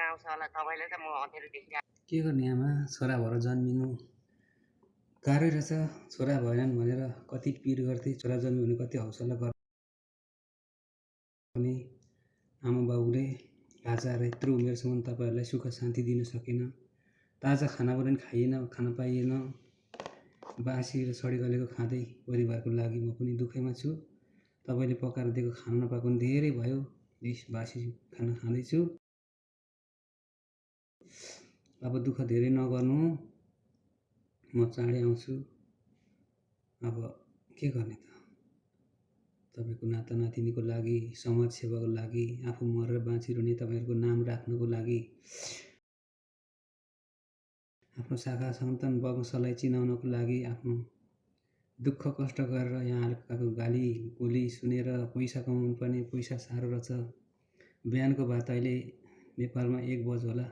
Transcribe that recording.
आउँछ होला तपाईँले त म अँधेरोदेखि के गर्ने आमा, छोरा भएर जन्मिनु गाह्रै रहेछ। छोरा भएनन् भनेर कति पिर गर्थे, छोरा जन्मियो भने कति हौसला गर्ने। आमा बाबुले लाचार यत्रो उमेरसम्म तपाईँहरूलाई सुख शान्ति दिन सकेन। ताजा खाना पनि खाइएन, खान पाइएन। बासी र सडिगलेको खाँदै परिवारको लागि म पनि दुःखैमा छु। तपाईँले पकाएर दिएको खाना नपाएको पनि धेरै भयो। बासी खाना खाँदैछु। अब दुःख धेरै नगर्नु, म चाँडै आउँछु। अब के गर्ने त, तपाईँको नाता नातिनीको लागि, समाज सेवाको लागि, आफू मरेर बाँचिरहने तपाईँहरूको नाम राख्नको लागि, आफ्नो शाखा सन्तान वंशलाई चिनाउनको लागि, आफ्नो दुःख कष्ट गरेर यहाँहरूको गाली गोली सुनेर पैसा कमाउनु पर्ने, पैसा साह्रो रहेछ। बिहानको भात अहिले नेपालमा 1 बज होला।